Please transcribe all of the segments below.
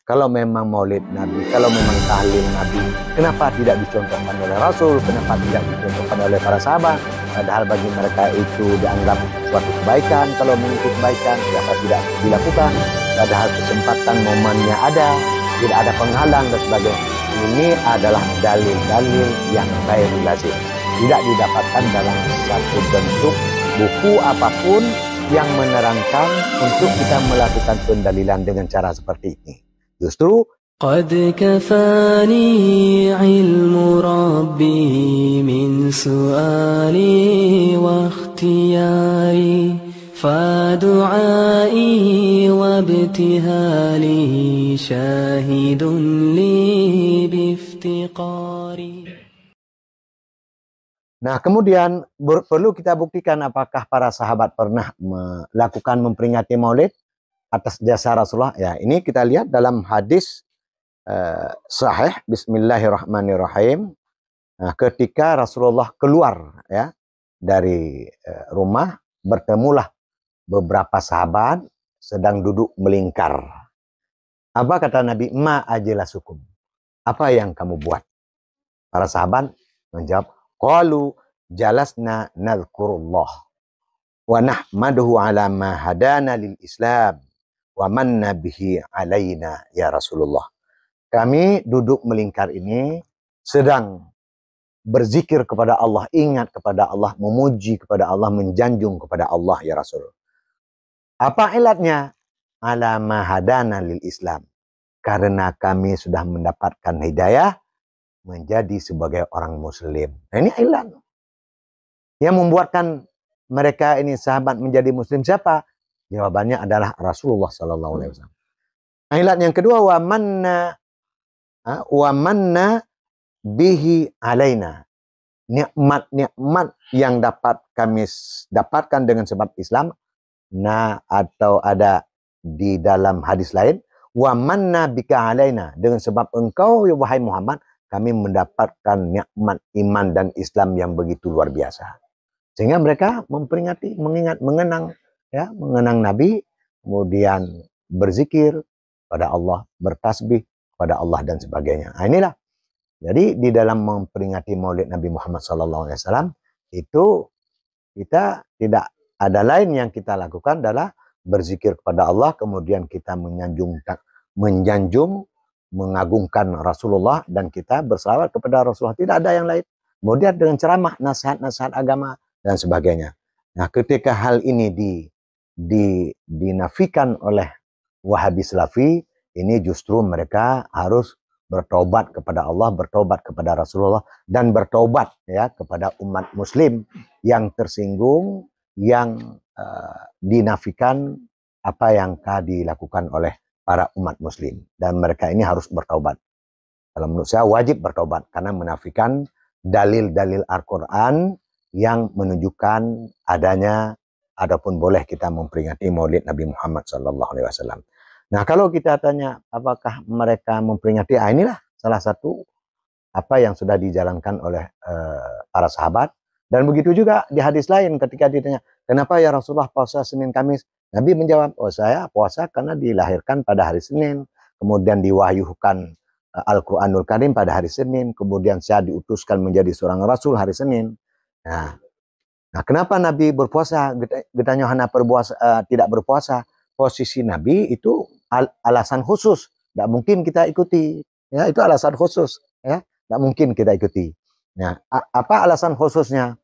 Kalau memang maulid Nabi, kalau memang tahlil Nabi, kenapa tidak dicontohkan oleh Rasul? Kenapa tidak dicontohkan oleh para sahabat? Padahal bagi mereka itu dianggap suatu kebaikan. Kalau mengikuti kebaikan, kenapa tidak dilakukan? Padahal kesempatan momennya ada, tidak ada penghalang dan sebagainya. Ini adalah dalil-dalil yang baik lazim. Tidak didapatkan dalam satu bentuk buku apapun yang menerangkan untuk kita melakukan pendalilan dengan cara seperti ini. Justru قد كفاني علم ربي من سؤالي واختياري فدعائي وابتهالي شاهد لي بافتقاري. Nah, kemudian perlu kita buktikan apakah para sahabat pernah melakukan memperingati maulid atas jasa Rasulullah. Ya, ini kita lihat dalam hadis sahih. Bismillahirrahmanirrahim. Nah, ketika Rasulullah keluar ya dari rumah, bertemulah beberapa sahabat sedang duduk melingkar. Apa kata Nabi? Ma ajlasukum. Apa yang kamu buat? Para sahabat menjawab, qalu jalasna nadhkurullah wa nahmaduhu ala ma hadana lil Islam wa manna bihi alaina ya Rasulullah. Kami duduk melingkar ini sedang berzikir kepada Allah, ingat kepada Allah, memuji kepada Allah, menjanjung kepada Allah ya Rasul. Apa ilatnya? Ala ma hadana lil Islam. Karena kami sudah mendapatkan hidayah menjadi sebagai orang muslim. Nah, ini ilat. Yang membuatkan mereka ini sahabat menjadi muslim siapa? Jawabannya adalah Rasulullah SAW. Ilat yang kedua, wa manna bihi alaina. Nikmat-nikmat yang dapat kami dapatkan dengan sebab Islam. Nah, atau ada di dalam hadis lain, wa manna bika alaina. Dengan sebab engkau, ya wahai Muhammad, kami mendapatkan nikmat iman dan Islam yang begitu luar biasa. Sehingga mereka memperingati, mengingat, mengenang Nabi, kemudian berzikir pada Allah, bertasbih pada Allah dan sebagainya. Nah, inilah. Jadi di dalam memperingati Maulid Nabi Muhammad SAW itu kita tidak ada lain yang kita lakukan adalah berzikir kepada Allah, kemudian kita menjanjung, mengagungkan Rasulullah dan kita berselawat kepada Rasulullah. Tidak ada yang lain. Kemudian dengan ceramah, nasihat-nasihat agama dan sebagainya. Nah, ketika hal ini dinafikan oleh Wahabi Salafi, ini justru mereka harus bertobat kepada Allah, bertobat kepada Rasulullah, dan bertobat ya kepada umat Muslim yang tersinggung, yang dinafikan apa yang dilakukan oleh para umat Muslim, dan mereka ini harus bertobat. Kalau menurut saya wajib bertobat karena menafikan dalil-dalil Al-Quran yang menunjukkan adanya adapun boleh kita memperingati Maulid Nabi Muhammad SAW. Nah, kalau kita tanya apakah mereka memperingati, inilah salah satu apa yang sudah dijalankan oleh para sahabat. Dan begitu juga di hadis lain ketika ditanya, kenapa ya Rasulullah puasa Senin Kamis? Nabi menjawab, oh saya puasa karena dilahirkan pada hari Senin, kemudian diwahyukan Al-Quranul Karim pada hari Senin, kemudian saya diutuskan menjadi seorang Rasul hari Senin. Nah, kenapa Nabi berpuasa? Getanya hana tidak berpuasa. Posisi Nabi itu alasan khusus, tidak mungkin kita ikuti. Ya, itu alasan khusus, ya, tidak mungkin kita ikuti. Nah, apa alasan khususnya?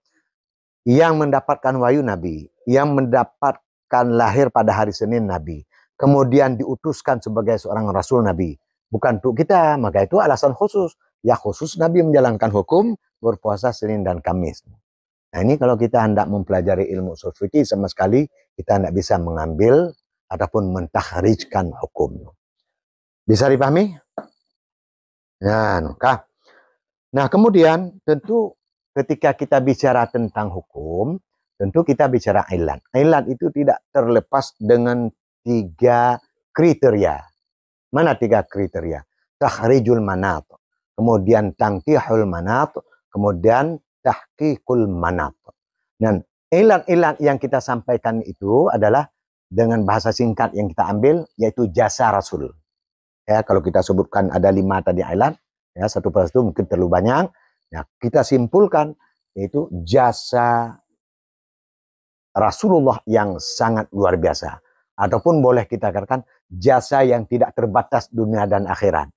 Yang mendapatkan wahyu Nabi, yang mendapatkan lahir pada hari Senin Nabi, kemudian diutuskan sebagai seorang Rasul Nabi, bukan untuk kita, maka itu alasan khusus. Ya khusus Nabi menjalankan hukum berpuasa Senin dan Kamis. Nah, ini kalau kita hendak mempelajari ilmu ushul fikih sama sekali kita tidak bisa mengambil ataupun mentakhrijkan hukum. Bisa dipahami? Nah, kemudian tentu ketika kita bicara tentang hukum, tentu kita bicara ilat. Ilat itu tidak terlepas dengan 3 kriteria. Mana 3 kriteria? Takhrijul manat, kemudian tangkihul manat, kemudian tahqiqul manat. Dan ilat-ilat yang kita sampaikan itu adalah dengan bahasa singkat yang kita ambil, yaitu jasa Rasul. Ya, kalau kita sebutkan ada 5 tadi ilat, ya, 1 persatu mungkin terlalu banyak. Nah, kita simpulkan yaitu jasa Rasulullah yang sangat luar biasa. Ataupun boleh kita katakan jasa yang tidak terbatas dunia dan akhirat.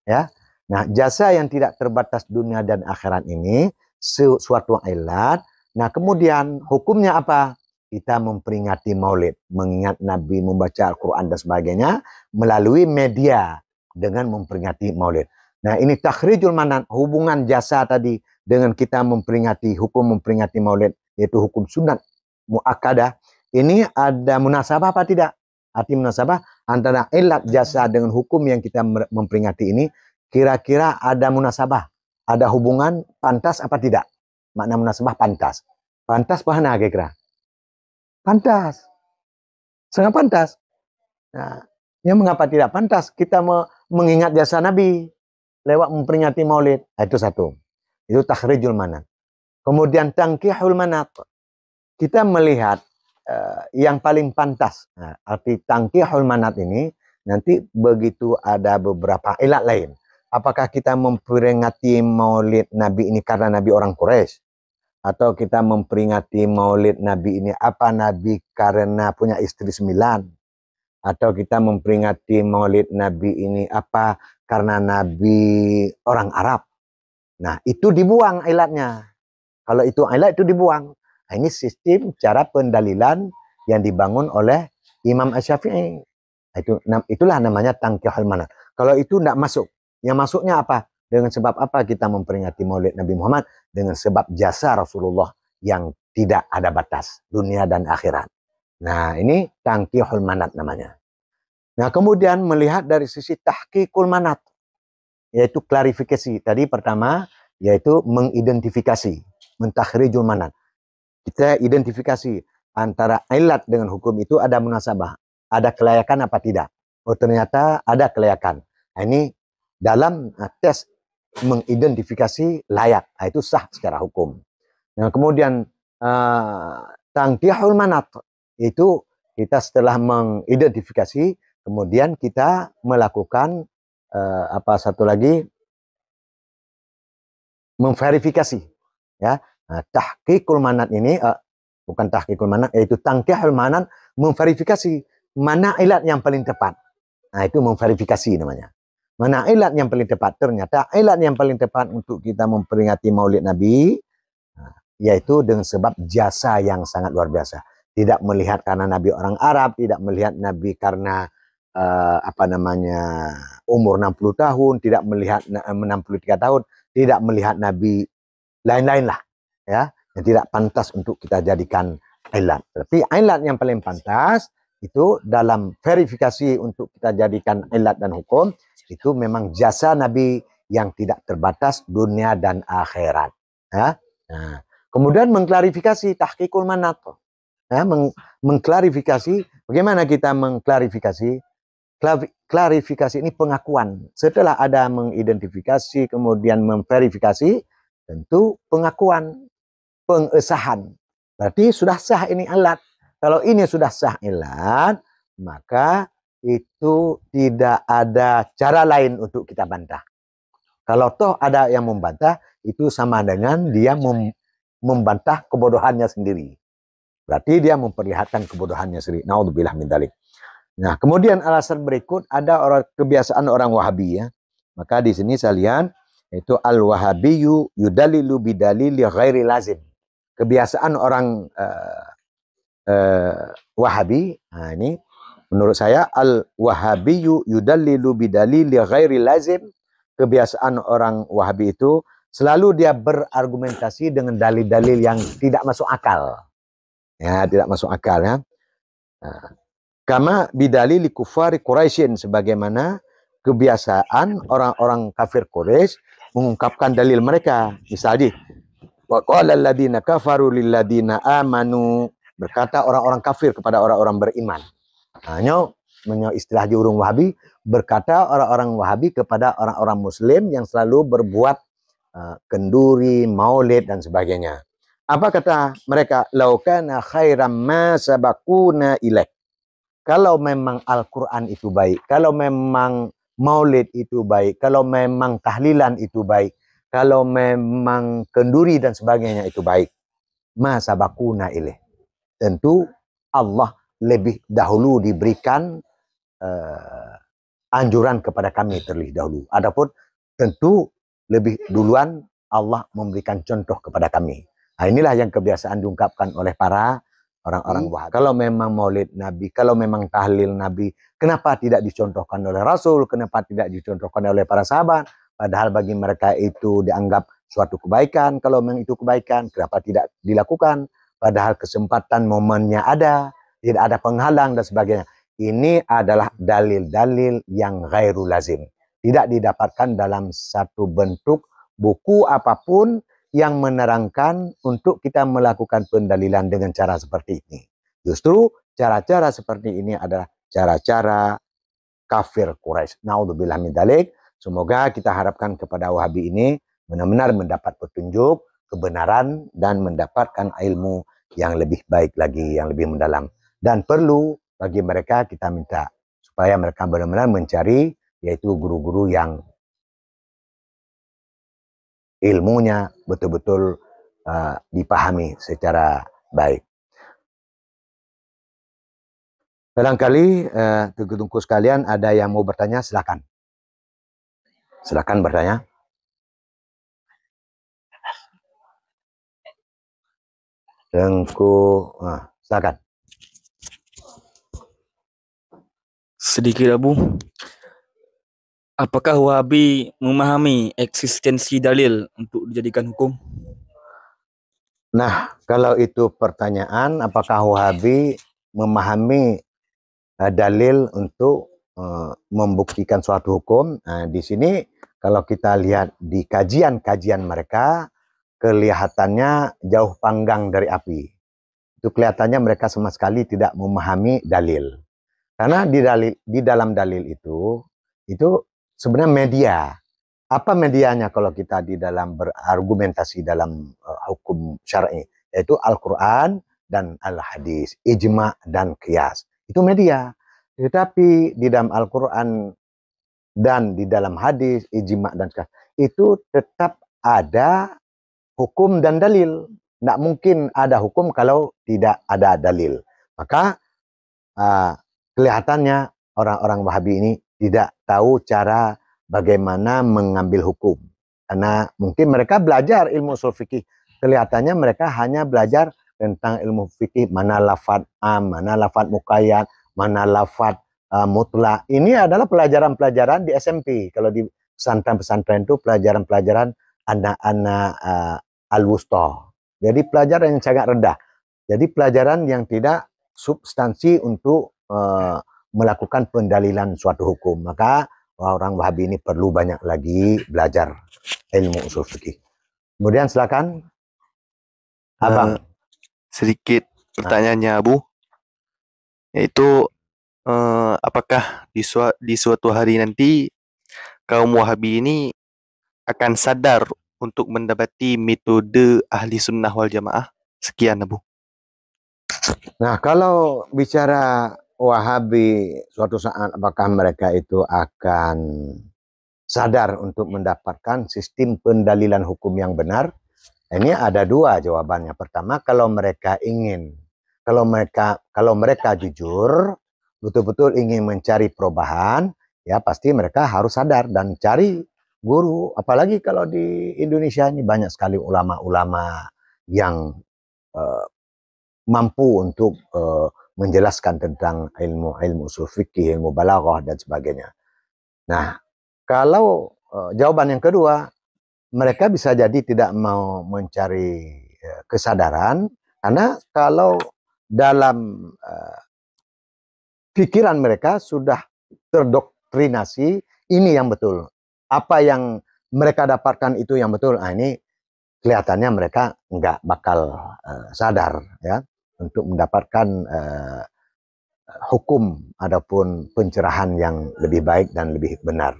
Ya. Nah, jasa yang tidak terbatas dunia dan akhirat ini suatu ilat. Nah, kemudian hukumnya apa? Kita memperingati Maulid, mengingat Nabi, membaca Al-Quran dan sebagainya melalui media dengan memperingati Maulid. Nah, ini takhrijul manat, hubungan jasa tadi dengan kita memperingati hukum memperingati Maulid, yaitu hukum sunat muakkadah. Ini ada munasabah apa tidak? Arti munasabah antara ilat jasa dengan hukum yang kita memperingati ini, kira-kira ada munasabah, ada hubungan pantas apa tidak? Makna munasabah pantas. Pantas mana kira-kira? Pantas. Sangat pantas. Nah, yang mengapa tidak pantas? Kita mengingat jasa Nabi lewat memperingati Maulid. Nah, itu satu. Itu takhrijul manat. Kemudian tangkihul manat. Kita melihat yang paling pantas. Nah, arti tangkihul manat ini nanti begitu ada beberapa ilat lain. Apakah kita memperingati Maulid Nabi ini karena Nabi orang Quraisy? Atau kita memperingati Maulid Nabi ini apa Nabi karena punya istri 9? Atau kita memperingati Maulid Nabi ini apa karena Nabi orang Arab? Nah, itu dibuang ilatnya. Kalau itu ilat itu dibuang. Nah, ini sistem cara pendalilan yang dibangun oleh Imam Asy-Syafi'i. Itulah namanya tangkihul manat. Kalau itu tidak masuk. Yang masuknya apa? Dengan sebab apa kita memperingati Maulid Nabi Muhammad? Dengan sebab jasa Rasulullah yang tidak ada batas, dunia dan akhirat. Nah, ini tangkihul manat namanya. Nah, kemudian melihat dari sisi tahqiqul manat, yaitu klarifikasi. Tadi pertama, yaitu mengidentifikasi, mentakhrijul manat. Kita identifikasi antara ilat dengan hukum itu ada munasabah, ada kelayakan apa tidak. Oh, ternyata ada kelayakan. Nah, ini dalam tes mengidentifikasi layak, nah, itu sah secara hukum. Nah, kemudian tangkihul manat, itu kita setelah mengidentifikasi, kemudian kita melakukan apa satu lagi, memverifikasi. Ya, nah, tahqiqul manat ini bukan tahqiqul manat, yaitu tangkihul manat, memverifikasi mana ilat yang paling tepat. Nah, itu memverifikasi namanya. Mana ilat yang paling tepat? Ternyata ilat yang paling tepat untuk kita memperingati Maulid Nabi, yaitu dengan sebab jasa yang sangat luar biasa. Tidak melihat karena Nabi orang Arab, tidak melihat Nabi karena umur 60 tahun, tidak melihat 63 tahun, tidak melihat Nabi lain-lain lah, ya, yang tidak pantas untuk kita jadikan ilat. Tapi ilat yang paling pantas itu dalam verifikasi untuk kita jadikan ilat dan hukum, itu memang jasa Nabi yang tidak terbatas dunia dan akhirat. Ya. Nah, kemudian mengklarifikasi tahqiqul manat. Ya, mengklarifikasi, bagaimana kita mengklarifikasi? Klarifikasi ini pengakuan. Setelah ada mengidentifikasi, kemudian memverifikasi, tentu pengakuan, pengesahan. Berarti sudah sah ini ilat. Kalau ini sudah sah ilat, maka itu tidak ada cara lain untuk kita bantah. Kalau toh ada yang membantah, itu sama dengan dia membantah kebodohannya sendiri. Berarti dia memperlihatkan kebodohannya sendiri. Naudzubillah min dzalik. Nah, kemudian alasan berikut ada kebiasaan orang Wahabi, ya. Maka di sini saya lihat itu al-Wahabiyyu yudalilu bidalili ghairi lazim. Kebiasaan orang Wahabi, nah ini menurut saya al-Wahabiyyu yudallilu bidalili ghairi lazim. Kebiasaan orang Wahabi itu selalu dia berargumentasi dengan dalil-dalil yang tidak masuk akal. Ya, tidak masuk akal, ya. Nah, kama bidalili kufari Quraisyin, sebagaimana kebiasaan orang-orang kafir Quraisy mengungkapkan dalil mereka. Misalnya, wa qala alladziina kafaru lil ladziina amanu, berkata orang-orang kafir kepada orang-orang beriman. Hanya istilah di urung Wahabi, berkata orang-orang Wahabi kepada orang-orang Muslim yang selalu berbuat kenduri, maulid dan sebagainya. Apa kata mereka? Laukana khairam ma sabakuna ilaih. Kalau memang Al-Quran itu baik, kalau memang maulid itu baik, kalau memang tahlilan itu baik, kalau memang kenduri dan sebagainya itu baik, ma sabakuna ilaih. Tentu Allah lebih dahulu diberikan anjuran kepada kami terlebih dahulu. Adapun tentu lebih duluan Allah memberikan contoh kepada kami. Nah, inilah yang kebiasaan diungkapkan oleh para orang-orang Wahabi. Kalau memang maulid Nabi, kalau memang tahlil Nabi, kenapa tidak dicontohkan oleh Rasul? Kenapa tidak dicontohkan oleh para sahabat? Padahal bagi mereka itu dianggap suatu kebaikan. Kalau memang itu kebaikan, kenapa tidak dilakukan? Padahal kesempatan momennya ada, tidak ada penghalang dan sebagainya. Ini adalah dalil-dalil yang ghairu lazim. Tidak didapatkan dalam satu bentuk buku apapun yang menerangkan untuk kita melakukan pendalilan dengan cara seperti ini. Justru cara-cara seperti ini adalah cara-cara kafir Quraisy. Naudzubillah min dzalik. Semoga kita harapkan kepada Wahabi ini benar-benar mendapat petunjuk, kebenaran, dan mendapatkan ilmu yang lebih baik lagi, yang lebih mendalam. Dan perlu bagi mereka kita minta supaya mereka benar-benar mencari yaitu guru-guru yang ilmunya betul-betul dipahami secara baik. Barangkali tunggu-tunggu sekalian ada yang mau bertanya, silakan. Silakan bertanya. Silakan. Sedikit Abu, apakah Wahabi memahami eksistensi dalil untuk dijadikan hukum? Nah, kalau itu pertanyaan, apakah Wahabi memahami dalil untuk membuktikan suatu hukum? Nah, di sini kalau kita lihat di kajian-kajian mereka, kelihatannya jauh panggang dari api. Itu kelihatannya mereka sama sekali tidak memahami dalil. Karena di dalam dalil itu sebenarnya media. Apa medianya kalau kita di dalam berargumentasi dalam hukum syar'i? Yaitu Al-Quran dan Al-Hadis, ijma dan qiyas. Itu media. Tetapi di dalam Al-Quran dan di dalam hadis, ijma dan qiyas, itu tetap ada hukum dan dalil. Tidak mungkin ada hukum kalau tidak ada dalil. Maka kelihatannya orang-orang Wahabi ini tidak tahu cara bagaimana mengambil hukum. Karena mungkin mereka belajar ilmu ushul fikih. Kelihatannya mereka hanya belajar tentang ilmu fikih, mana lafad am, mana lafad muqayyad, mana lafad mutlak. Ini adalah pelajaran-pelajaran di SMP. Kalau di pesantren-pesantren itu pelajaran-pelajaran anak-anak al-wusta. Jadi pelajaran yang sangat rendah. Jadi pelajaran yang tidak substansi untuk melakukan pendalilan suatu hukum. Maka orang Wahabi ini perlu banyak lagi belajar ilmu ushul fikih. Kemudian silakan Abang. Sedikit pertanyaannya Abu, yaitu apakah di suatu hari nanti kaum Wahabi ini akan sadar untuk mendapati metode ahli sunnah wal jamaah? Sekian Abu. Nah, kalau bicara Wahabi suatu saat apakah mereka itu akan sadar untuk mendapatkan sistem pendalilan hukum yang benar? Ini ada dua jawabannya. Pertama, kalau mereka ingin, kalau mereka jujur, betul-betul ingin mencari perubahan, ya pasti mereka harus sadar dan cari guru. Apalagi kalau di Indonesia ini banyak sekali ulama-ulama yang mampu untuk menjelaskan tentang ilmu ushul fikih, ilmu balaghah dan sebagainya. Nah, kalau jawaban yang kedua, mereka bisa jadi tidak mau mencari kesadaran, karena kalau dalam pikiran mereka sudah terdoktrinasi ini yang betul. Apa yang mereka dapatkan itu yang betul. Nah, ini kelihatannya mereka nggak bakal sadar ya untuk mendapatkan hukum ataupun pencerahan yang lebih baik dan lebih benar.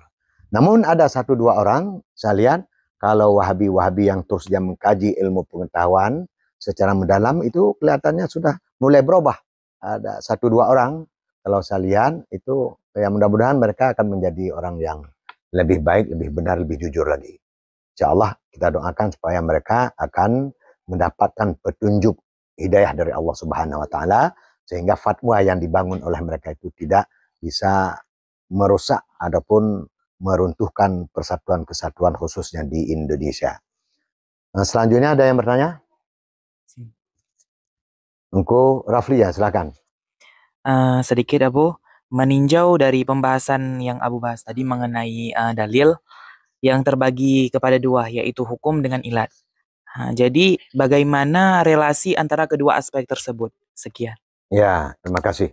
Namun ada satu dua orang, saya lihat kalau Wahabi-Wahabi yang terus dia mengkaji ilmu pengetahuan secara mendalam itu kelihatannya sudah mulai berubah. Ada satu dua orang, kalau saya lihat itu ya mudah-mudahan mereka akan menjadi orang yang lebih baik, lebih benar, lebih jujur lagi. Insya Allah kita doakan supaya mereka akan mendapatkan petunjuk hidayah dari Allah Subhanahu wa taala sehingga fatwa yang dibangun oleh mereka itu tidak bisa merusak ataupun meruntuhkan persatuan kesatuan khususnya di Indonesia. Nah, selanjutnya ada yang bertanya? Engko Rafli ya, silakan. Sedikit Abu, meninjau dari pembahasan yang Abu bahas tadi mengenai dalil yang terbagi kepada dua, yaitu hukum dengan ilat. Jadi bagaimana relasi antara kedua aspek tersebut? Sekian. Ya, terima kasih.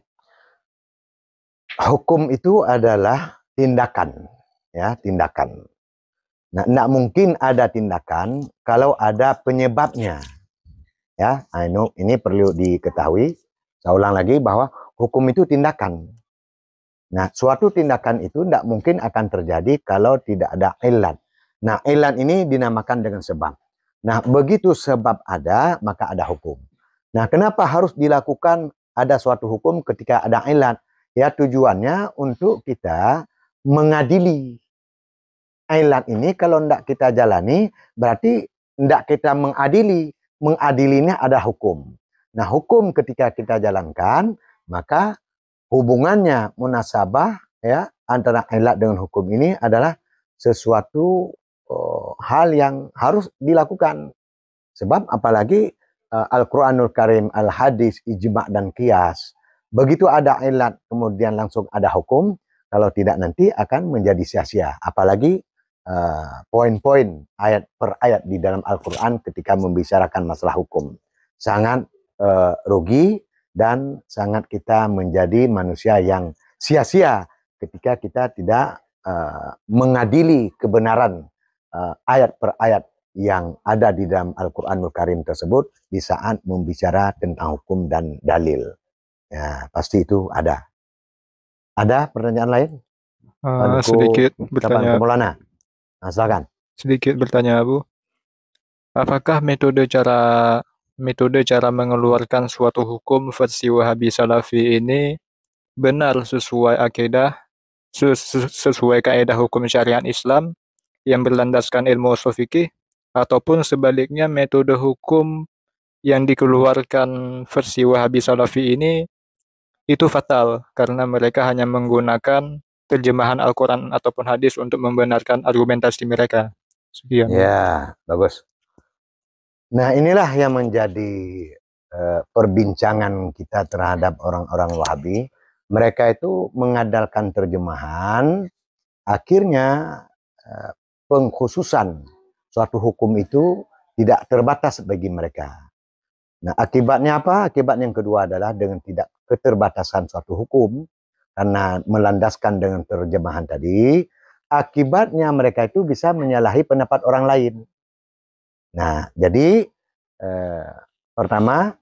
Hukum itu adalah tindakan, ya, tindakan. Nah, tidak mungkin ada tindakan kalau ada penyebabnya. Ya, ini perlu diketahui. Saya ulang lagi bahwa hukum itu tindakan. Nah, suatu tindakan itu tidak mungkin akan terjadi kalau tidak ada ilat. Nah, ilat ini dinamakan dengan sebab. Nah, begitu sebab ada, maka ada hukum. Nah, kenapa harus dilakukan ada suatu hukum ketika ada ilat? Ya, tujuannya untuk kita mengadili. Ilat ini kalau tidak kita jalani, berarti tidak kita mengadili. Mengadilinya ada hukum. Nah, hukum ketika kita jalankan, maka hubungannya munasabah ya antara ilat dengan hukum ini adalah sesuatu hal yang harus dilakukan. Sebab apalagi Al-Quranul Karim, Al-Hadis, Ijma' dan Qiyas. Begitu ada ilat kemudian langsung ada hukum, kalau tidak nanti akan menjadi sia-sia. Apalagi poin-poin ayat per ayat di dalam Al-Quran ketika membicarakan masalah hukum. Sangat rugi dan sangat kita menjadi manusia yang sia-sia ketika kita tidak mengadili kebenaran ayat per ayat yang ada di dalam Al-Quranul Karim tersebut di saat membicara tentang hukum dan dalil. Ya, pasti itu ada. Ada pertanyaan lain? Sedikit bertanya. Nah, silakan. Sedikit bertanya, Bu. Apakah metode cara mengeluarkan suatu hukum versi Wahabi Salafi ini benar sesuai akidah, sesuai kaidah hukum syariat Islam yang berlandaskan ilmu ushul fikih, ataupun sebaliknya metode hukum yang dikeluarkan versi Wahabi Salafi ini itu fatal karena mereka hanya menggunakan terjemahan Al-Quran ataupun hadis untuk membenarkan argumentasi mereka. Sekian. Ya, bagus. Nah, inilah yang menjadi perbincangan kita terhadap orang-orang Wahabi. Mereka itu mengandalkan terjemahan, akhirnya pengkhususan suatu hukum itu tidak terbatas bagi mereka. Nah, akibatnya apa? Akibat yang kedua adalah dengan tidak keterbatasan suatu hukum, karena melandaskan dengan terjemahan tadi, akibatnya mereka itu bisa menyalahi pendapat orang lain. Nah, jadi pertama,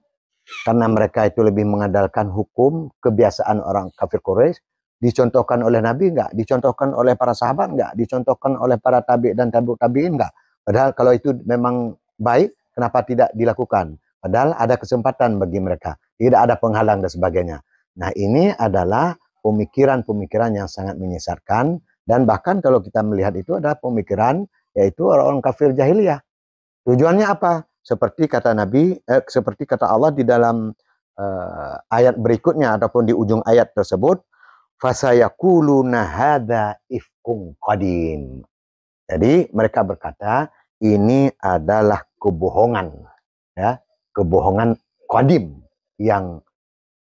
karena mereka itu lebih mengandalkan hukum, kebiasaan orang kafir Quraisy, dicontohkan oleh Nabi enggak? Dicontohkan oleh para sahabat enggak? Dicontohkan oleh para tabi' dan tabi'in enggak? Padahal kalau itu memang baik, kenapa tidak dilakukan? Padahal ada kesempatan bagi mereka. Tidak ada penghalang dan sebagainya. Nah, ini adalah pemikiran-pemikiran yang sangat menyesatkan, dan bahkan kalau kita melihat itu adalah pemikiran yaitu orang-orang kafir jahiliyah. Tujuannya apa? Seperti kata Nabi, seperti kata Allah di dalam ayat berikutnya ataupun di ujung ayat tersebut, fasayaquluna hadza ifkun qadim. Jadi mereka berkata ini adalah kebohongan, ya, kebohongan qadim yang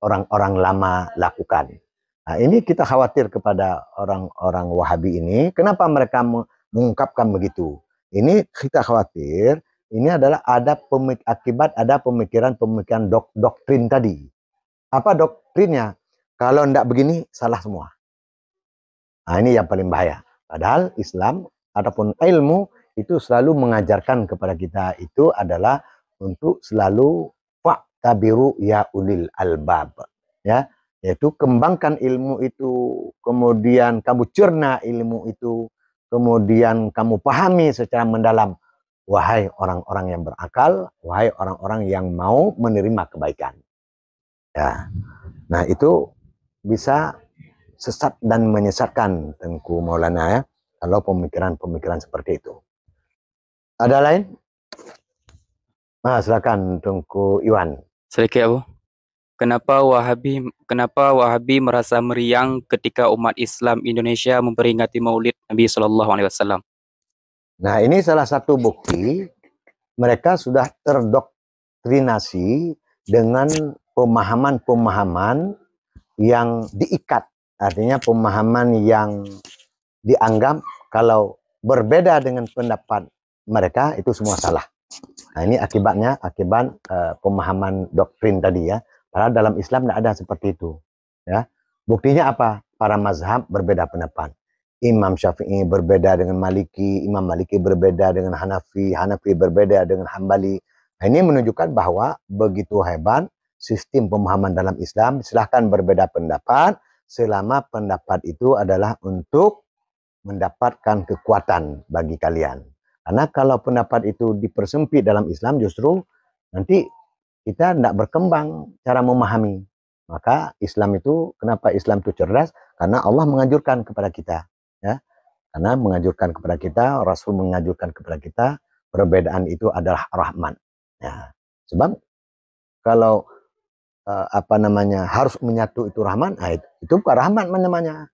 orang-orang lama lakukan. Nah, ini kita khawatir kepada orang-orang Wahabi ini. Kenapa mereka mengungkapkan begitu? Ini kita khawatir, ini adalah ada akibat ada pemikiran-pemikiran doktrin tadi. Apa doktrinnya? Kalau tidak begini, salah semua. Nah, ini yang paling bahaya. Padahal Islam ataupun ilmu itu selalu mengajarkan kepada kita itu adalah untuk selalu fa'tabiru ya ulil albab. Ya, yaitu kembangkan ilmu itu, kemudian kamu cerna ilmu itu, kemudian kamu pahami secara mendalam. Wahai orang-orang yang berakal, wahai orang-orang yang mau menerima kebaikan. Ya. Nah, itu bisa sesat dan menyesatkan Tengku Maulana ya. Kalau pemikiran-pemikiran seperti itu. Ada lain? Silakan Tengku Iwan. Sedikit Abu. Kenapa Wahabi merasa meriang ketika umat Islam Indonesia memperingati Maulid Nabi Shallallahu Alaihi Wasallam? Nah, ini salah satu bukti mereka sudah terdoktrinasi dengan pemahaman-pemahaman yang diikat. Artinya pemahaman yang dianggap kalau berbeda dengan pendapat mereka itu semua salah. Nah, ini akibat pemahaman doktrin tadi ya. Padahal dalam Islam tidak ada seperti itu. Ya, buktinya apa? Para mazhab berbeda pendapat. Imam Syafi'i berbeda dengan Maliki, Imam Maliki berbeda dengan Hanafi, Hanafi berbeda dengan Hambali. Nah, ini menunjukkan bahwa begitu hebat sistem pemahaman dalam Islam. Silahkan berbeda pendapat selama pendapat itu adalah untuk mendapatkan kekuatan bagi kalian. Karena kalau pendapat itu dipersempit dalam Islam justru nanti kita tidak berkembang cara memahami. Maka Islam itu, kenapa Islam itu cerdas? Karena Allah menganjurkan kepada kita. Ya, karena menganjurkan kepada kita, Rasul menganjurkan kepada kita, perbedaan itu adalah rahmat. Ya, sebab kalau harus menyatu itu rahmat, nah itu bukan rahmat namanya.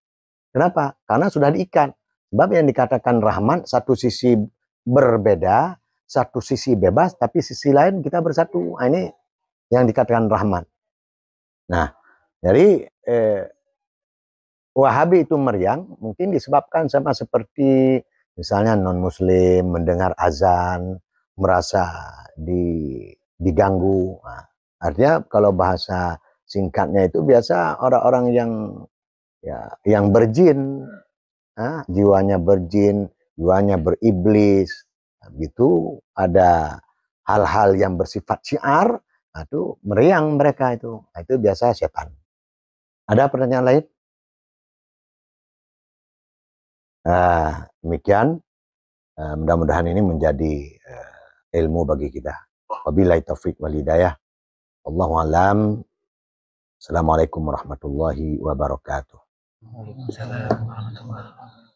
Kenapa? Karena sudah diikat. Sebab yang dikatakan rahmat, satu sisi berbeda, satu sisi bebas, tapi sisi lain kita bersatu. Nah, ini yang dikatakan rahmat. Nah, jadi Wahabi itu meriang mungkin disebabkan sama seperti misalnya non-muslim mendengar azan merasa diganggu. Nah, artinya kalau bahasa singkatnya itu biasa orang-orang yang berjin, jiwanya berjin, jiwanya beriblis, gitu ada hal-hal yang bersifat syiar, nah, itu meriang mereka itu. Nah, itu biasa setan. Ada pertanyaan lain? Demikian. Mudah-mudahan ini menjadi ilmu bagi kita. Wabillahi taufik wal hidayah. Wallahu alam. Assalamualaikum warahmatullahi wabarakatuh. Waalaikumsalam warahmatullahi wabarakatuh.